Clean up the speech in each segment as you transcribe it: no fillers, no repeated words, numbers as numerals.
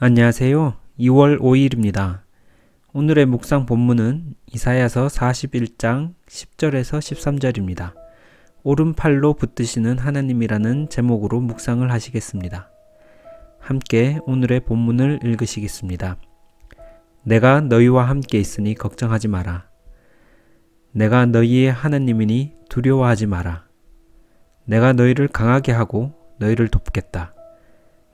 안녕하세요. 2월 5일입니다. 오늘의 묵상 본문은 이사야서 41장 10절에서 13절입니다. 오른팔로 붙드시는 하나님이라는 제목으로 묵상을 하시겠습니다. 함께 오늘의 본문을 읽으시겠습니다. 내가 너희와 함께 있으니 걱정하지 마라. 내가 너희의 하나님이니 두려워하지 마라. 내가 너희를 강하게 하고 너희를 돕겠다.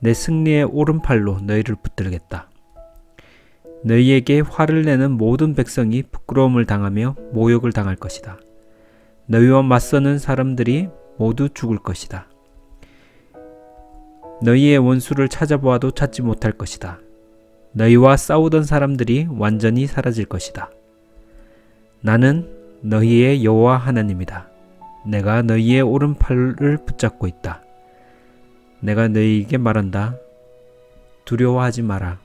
내 승리의 오른팔로 너희를 붙들겠다. 너희에게 화를 내는 모든 백성이 부끄러움을 당하며 모욕을 당할 것이다. 너희와 맞서는 사람들이 모두 죽을 것이다. 너희의 원수를 찾아보아도 찾지 못할 것이다. 너희와 싸우던 사람들이 완전히 사라질 것이다. 나는 너희의 여호와 하나님이다. 내가 너희의 오른팔을 붙잡고 있다. 내가 너희에게 말한다. 두려워하지 마라.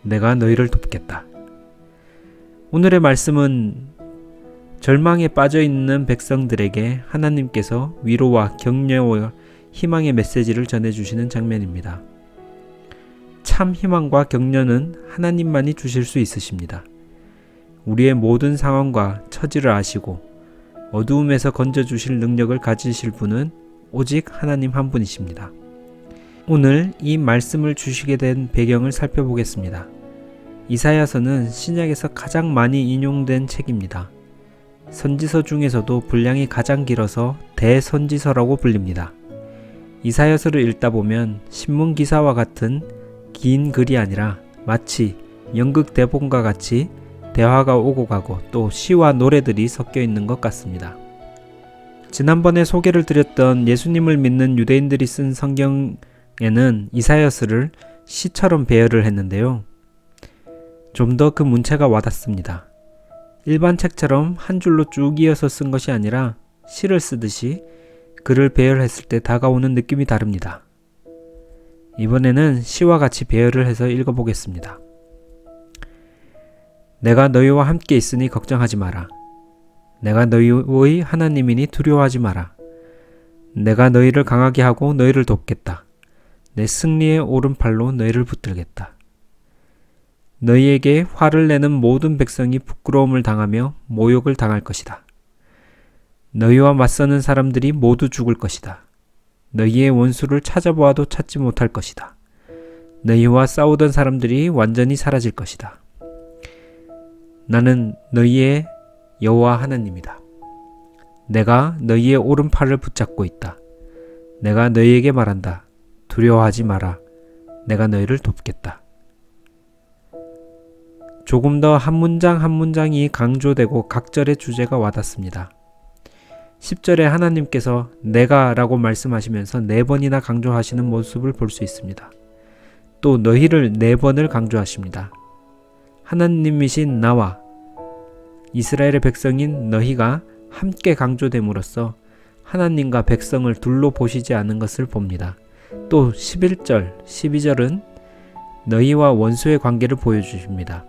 내가 너희를 돕겠다. 오늘의 말씀은 절망에 빠져 있는 백성들에게 하나님께서 위로와 격려와 희망의 메시지를 전해주시는 장면입니다. 참 희망과 격려는 하나님만이 주실 수 있으십니다. 우리의 모든 상황과 처지를 아시고 어두움에서 건져주실 능력을 가지실 분은 오직 하나님 한 분이십니다. 오늘 이 말씀을 주시게 된 배경을 살펴보겠습니다. 이사야서는 신약에서 가장 많이 인용된 책입니다. 선지서 중에서도 분량이 가장 길어서 대선지서라고 불립니다. 이사야서를 읽다 보면 신문 기사와 같은 긴 글이 아니라 마치 연극 대본과 같이 대화가 오고 가고 또 시와 노래들이 섞여 있는 것 같습니다. 지난번에 소개를 드렸던 예수님을 믿는 유대인들이 쓴 성경에는 이사야서를 시처럼 배열을 했는데요. 좀 더 그 문체가 와닿습니다. 일반 책처럼 한 줄로 쭉 이어서 쓴 것이 아니라 시를 쓰듯이 글을 배열했을 때 다가오는 느낌이 다릅니다. 이번에는 시와 같이 배열을 해서 읽어보겠습니다. 내가 너희와 함께 있으니 걱정하지 마라. 내가 너희의 하나님이니 두려워하지 마라. 내가 너희를 강하게 하고 너희를 돕겠다. 내 승리의 오른팔로 너희를 붙들겠다. 너희에게 화를 내는 모든 백성이 부끄러움을 당하며 모욕을 당할 것이다. 너희와 맞서는 사람들이 모두 죽을 것이다. 너희의 원수를 찾아보아도 찾지 못할 것이다. 너희와 싸우던 사람들이 완전히 사라질 것이다. 나는 너희의 여호와 하나님이다. 내가 너희의 오른팔을 붙잡고 있다. 내가 너희에게 말한다. 두려워하지 마라. 내가 너희를 돕겠다. 조금 더 한 문장 한 문장이 강조되고 각절의 주제가 와닿습니다. 10절에 하나님께서 내가 라고 말씀하시면서 4번이나 강조하시는 모습을 볼 수 있습니다. 또 너희를 4번을 강조하십니다. 하나님이신 나와 이스라엘의 백성인 너희가 함께 강조됨으로써 하나님과 백성을 둘로 보시지 않은 것을 봅니다. 또 11절, 12절은 너희와 원수의 관계를 보여주십니다.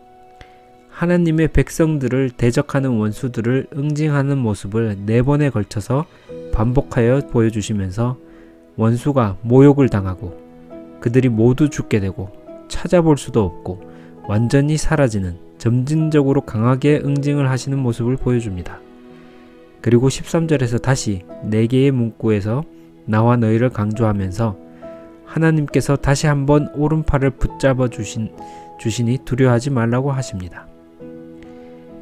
하나님의 백성들을 대적하는 원수들을 응징하는 모습을 4번에 걸쳐서 반복하여 보여주시면서 원수가 모욕을 당하고 그들이 모두 죽게 되고 찾아볼 수도 없고 완전히 사라지는 점진적으로 강하게 응징을 하시는 모습을 보여줍니다. 그리고 13절에서 다시 4개의 문구에서 나와 너희를 강조하면서 하나님께서 다시 한번 오른팔을 붙잡아 주시니 두려워하지 말라고 하십니다.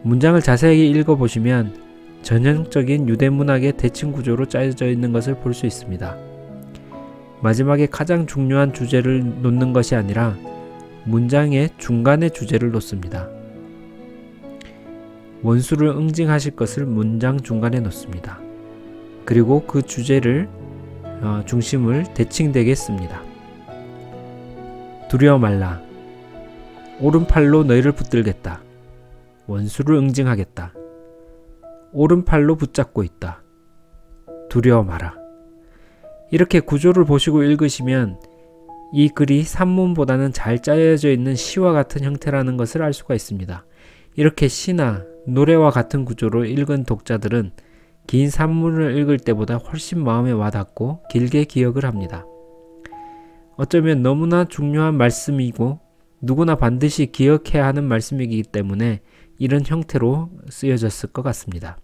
문장을 자세히 읽어보시면 전형적인 유대문학의 대칭 구조로 짜여져 있는 것을 볼 수 있습니다. 마지막에 가장 중요한 주제를 놓는 것이 아니라 문장의 중간에 주제를 놓습니다. 원수를 응징하실 것을 문장 중간에 놓습니다. 그리고 그 주제를 중심을 대칭되게 씁니다. 두려워 말라. 오른팔로 너희를 붙들겠다. 원수를 응징하겠다. 오른팔로 붙잡고 있다. 두려워 마라. 이렇게 구조를 보시고 읽으시면 이 글이 산문보다는 잘 짜여져 있는 시와 같은 형태라는 것을 알 수가 있습니다. 이렇게 시나 노래와 같은 구조로 읽은 독자들은 긴 산문을 읽을 때보다 훨씬 마음에 와닿고 길게 기억을 합니다. 어쩌면 너무나 중요한 말씀이고 누구나 반드시 기억해야 하는 말씀이기 때문에 이런 형태로 쓰여졌을 것 같습니다.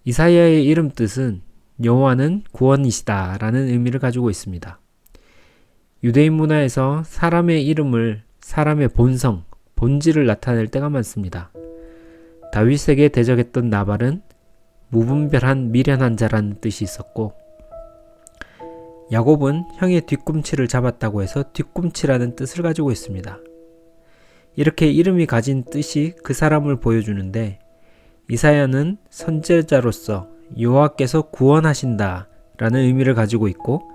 이사야의 이름 뜻은 여호와는 구원이시다 라는 의미를 가지고 있습니다. 유대인 문화에서 사람의 이름을 사람의 본성, 본질을 나타낼 때가 많습니다. 다윗에게 대적했던 나발은 무분별한 미련한 자라는 뜻이 있었고, 야곱은 형의 뒤꿈치를 잡았다고 해서 뒤꿈치라는 뜻을 가지고 있습니다. 이렇게 이름이 가진 뜻이 그 사람을 보여주는데, 이사야는 선지자로서 여호와께서 구원하신다 라는 의미를 가지고 있고,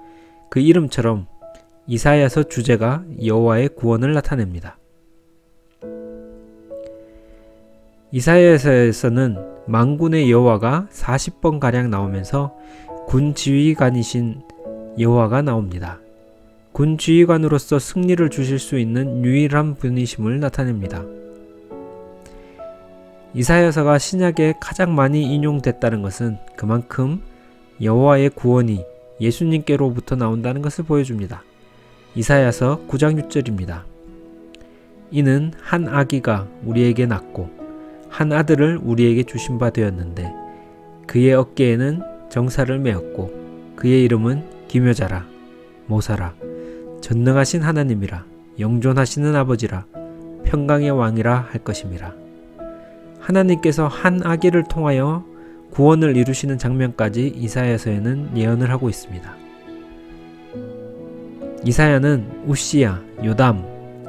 그 이름처럼 이사야서 주제가 여호와의 구원을 나타냅니다. 이사야서에서는 만군의 여호와가 40번가량 나오면서 군 지휘관이신 여호와가 나옵니다. 군 지휘관으로서 승리를 주실 수 있는 유일한 분이심을 나타냅니다. 이사야서가 신약에 가장 많이 인용됐다는 것은 그만큼 여호와의 구원이 예수님께로부터 나온다는 것을 보여줍니다. 이사야서 9장 6절입니다. 이는 한 아기가 우리에게 낳고 한 아들을 우리에게 주신 바 되었는데 그의 어깨에는 정사를 메었고 그의 이름은 기묘자라, 모사라, 전능하신 하나님이라, 영존하시는 아버지라, 평강의 왕이라 할 것임이라. 하나님께서 한 아기를 통하여 구원을 이루시는 장면까지 이사야서에는 예언을 하고 있습니다. 이사야는 우시야, 요담,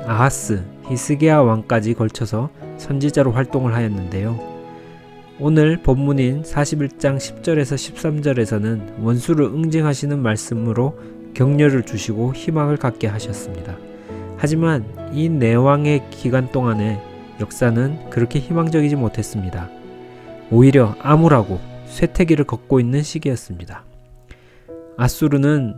아하스, 히스기야 왕까지 걸쳐서 선지자로 활동을 하였는데요. 오늘 본문인 41장 10절에서 13절에서는 원수를 응징하시는 말씀으로 격려를 주시고 희망을 갖게 하셨습니다. 하지만 이 내왕의 기간 동안에 역사는 그렇게 희망적이지 못했습니다. 오히려 암울하고 쇠퇴기를 걷고 있는 시기였습니다. 아수르는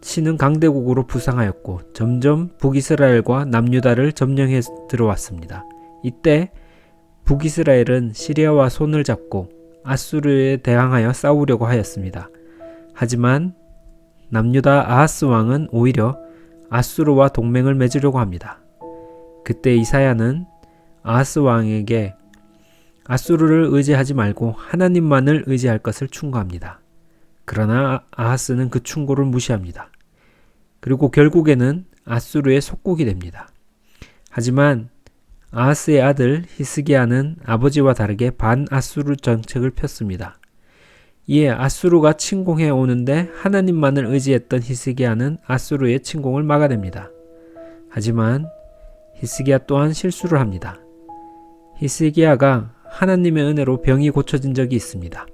치는 강대국으로 부상하였고 점점 북이스라엘과 남유다를 점령해 들어왔습니다. 이때 북이스라엘은 시리아와 손을 잡고 아수르에 대항하여 싸우려고 하였습니다. 하지만 남유다 아하스 왕은 오히려 아수르와 동맹을 맺으려고 합니다. 그때 이사야는 아하스 왕에게 아수르를 의지하지 말고 하나님만을 의지할 것을 충고합니다. 그러나 아하스는 그 충고를 무시합니다. 그리고 결국에는 아수르의 속국이 됩니다. 하지만 아하스의 아들 히스기야는 아버지와 다르게 반아수르 정책을 폈습니다. 이에 아수르가 침공해 오는데 하나님만을 의지했던 히스기야는 아수르의 침공을 막아냅니다. 하지만 히스기야 또한 실수를 합니다. 히스기야가 하나님의 은혜로 병이 고쳐진 적이 있습니다.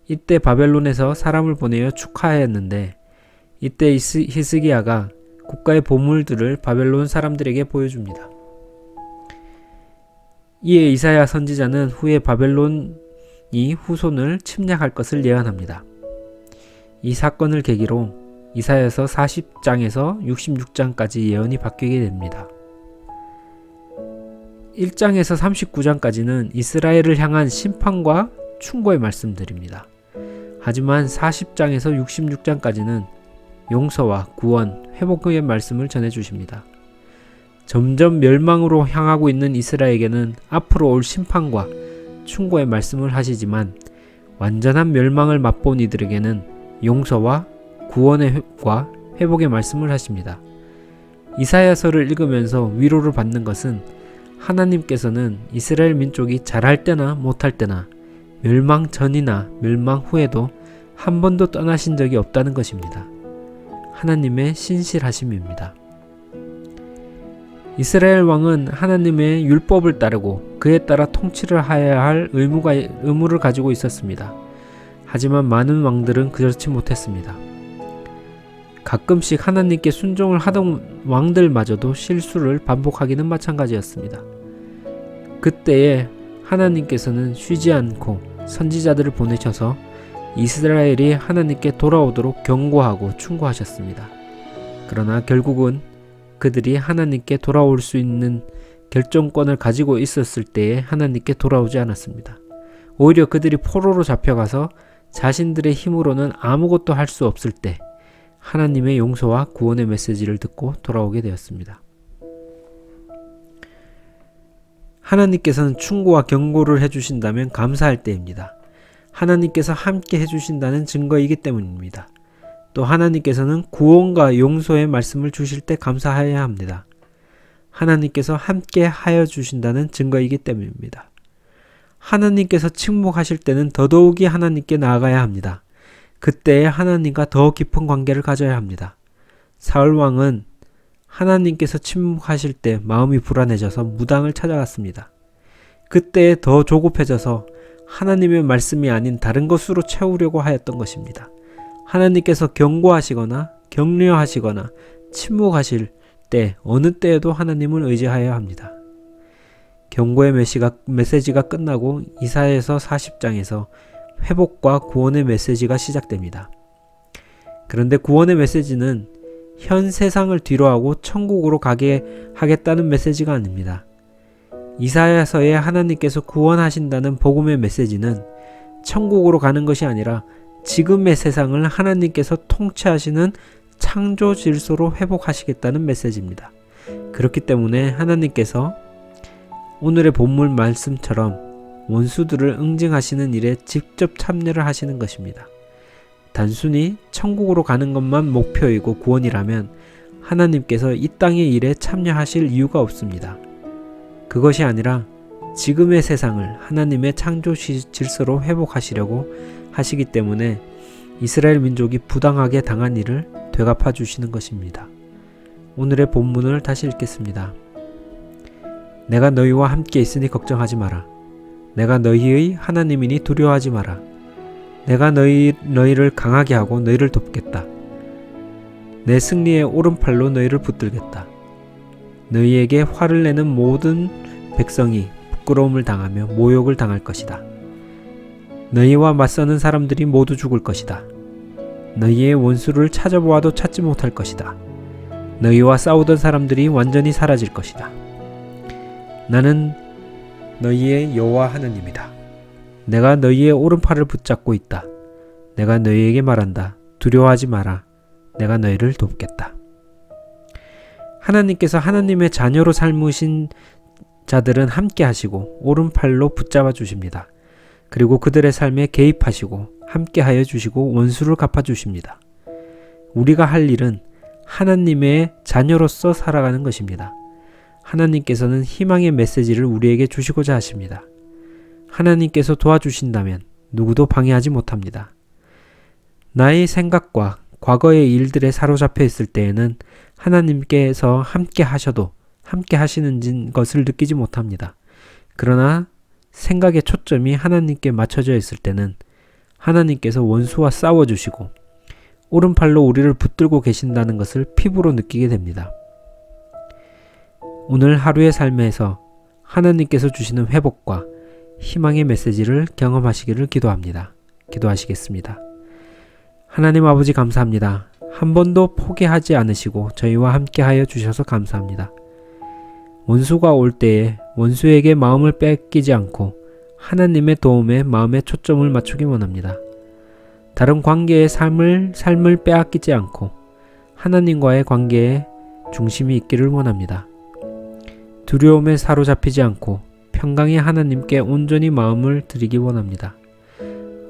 이때 바벨론에서 사람을 보내어 축하하였는데 이때 히스기야가 국가의 보물들을 바벨론 사람들에게 보여줍니다. 이에 이사야 선지자는 후에 바벨론이 후손을 침략할 것을 예언합니다. 이 사건을 계기로 이사야서 40장에서 66장까지 예언이 바뀌게 됩니다. 1장에서 39장까지는 이스라엘을 향한 심판과 충고의 말씀들입니다. 하지만 40장에서 66장까지는 용서와 구원, 회복의 말씀을 전해주십니다. 점점 멸망으로 향하고 있는 이스라엘에게는 앞으로 올 심판과 충고의 말씀을 하시지만 완전한 멸망을 맛본 이들에게는 용서와 구원의 회복의 말씀을 하십니다. 이사야서를 읽으면서 위로를 받는 것은 하나님께서는 이스라엘 민족이 잘할 때나 못할 때나 멸망 전이나 멸망 후에도 한 번도 떠나신 적이 없다는 것입니다. 하나님의 신실하심입니다. 이스라엘 왕은 하나님의 율법을 따르고 그에 따라 통치를 해야 할 의무를 가지고 있었습니다. 하지만 많은 왕들은 그렇지 못했습니다. 가끔씩 하나님께 순종을 하던 왕들마저도 실수를 반복하기는 마찬가지였습니다. 그때에 하나님께서는 쉬지 않고 선지자들을 보내셔서 이스라엘이 하나님께 돌아오도록 경고하고 충고하셨습니다. 그러나 결국은 그들이 하나님께 돌아올 수 있는 결정권을 가지고 있었을 때에 하나님께 돌아오지 않았습니다. 오히려 그들이 포로로 잡혀가서 자신들의 힘으로는 아무것도 할 수 없을 때 하나님의 용서와 구원의 메시지를 듣고 돌아오게 되었습니다. 하나님께서는 충고와 경고를 해주신다면 감사할 때입니다. 하나님께서 함께 해주신다는 증거이기 때문입니다. 또 하나님께서는 구원과 용서의 말씀을 주실 때 감사해야 합니다. 하나님께서 함께 하여 주신다는 증거이기 때문입니다. 하나님께서 침묵하실 때는 더더욱이 하나님께 나아가야 합니다. 그때에 하나님과 더 깊은 관계를 가져야 합니다. 사울 왕은 하나님께서 침묵하실 때 마음이 불안해져서 무당을 찾아갔습니다. 그때에 더 조급해져서 하나님의 말씀이 아닌 다른 것으로 채우려고 하였던 것입니다. 하나님께서 경고하시거나 격려하시거나 침묵하실 때 어느 때에도 하나님을 의지하여야 합니다. 경고의 메시지가 끝나고 이사야서 40장에서 회복과 구원의 메시지가 시작됩니다. 그런데 구원의 메시지는 현 세상을 뒤로하고 천국으로 가게 하겠다는 메시지가 아닙니다. 이사야서에 하나님께서 구원하신다는 복음의 메시지는 천국으로 가는 것이 아니라 지금의 세상을 하나님께서 통치하시는 창조 질서로 회복하시겠다는 메시지입니다. 그렇기 때문에 하나님께서 오늘의 본문 말씀처럼 원수들을 응징하시는 일에 직접 참여를 하시는 것입니다. 단순히 천국으로 가는 것만 목표이고 구원이라면 하나님께서 이 땅의 일에 참여하실 이유가 없습니다. 그것이 아니라 지금의 세상을 하나님의 창조 질서로 회복하시려고 하시기 때문에 이스라엘 민족이 부당하게 당한 일을 되갚아 주시는 것입니다. 오늘의 본문을 다시 읽겠습니다. 내가 너희와 함께 있으니 걱정하지 마라. 내가 너희의 하나님이니 두려워하지 마라. 내가 너희를 강하게 하고 너희를 돕겠다. 내 승리의 오른팔로 너희를 붙들겠다. 너희에게 화를 내는 모든 백성이 부끄러움을 당하며 모욕을 당할 것이다. 너희와 맞서는 사람들이 모두 죽을 것이다. 너희의 원수를 찾아보아도 찾지 못할 것이다. 너희와 싸우던 사람들이 완전히 사라질 것이다. 나는 너희의 여호와 하나님이다. 내가 너희의 오른팔을 붙잡고 있다. 내가 너희에게 말한다. 두려워하지 마라. 내가 너희를 돕겠다. 하나님께서 하나님의 자녀로 삶으신 자들은 함께 하시고 오른팔로 붙잡아 주십니다. 그리고 그들의 삶에 개입하시고 함께 하여 주시고 원수를 갚아 주십니다. 우리가 할 일은 하나님의 자녀로서 살아가는 것입니다. 하나님께서는 희망의 메시지를 우리에게 주시고자 하십니다. 하나님께서 도와주신다면 누구도 방해하지 못합니다. 나의 생각과 과거의 일들에 사로잡혀 있을 때에는 하나님께서 함께 하셔도 함께 하시는 것을 느끼지 못합니다. 그러나 생각의 초점이 하나님께 맞춰져 있을 때는 하나님께서 원수와 싸워주시고 오른팔로 우리를 붙들고 계신다는 것을 피부로 느끼게 됩니다. 오늘 하루의 삶에서 하나님께서 주시는 회복과 희망의 메시지를 경험하시기를 기도합니다. 기도하시겠습니다. 하나님 아버지 감사합니다. 한 번도 포기하지 않으시고 저희와 함께하여 주셔서 감사합니다. 원수가 올 때에 원수에게 마음을 뺏기지 않고 하나님의 도움에 마음의 초점을 맞추기 원합니다. 다른 관계의 삶을 빼앗기지 않고 하나님과의 관계에 중심이 있기를 원합니다. 두려움에 사로잡히지 않고 평강의 하나님께 온전히 마음을 드리기 원합니다.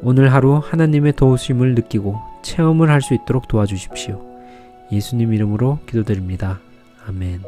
오늘 하루 하나님의 도우심을 느끼고 체험을 할 수 있도록 도와주십시오. 예수님 이름으로 기도드립니다. 아멘.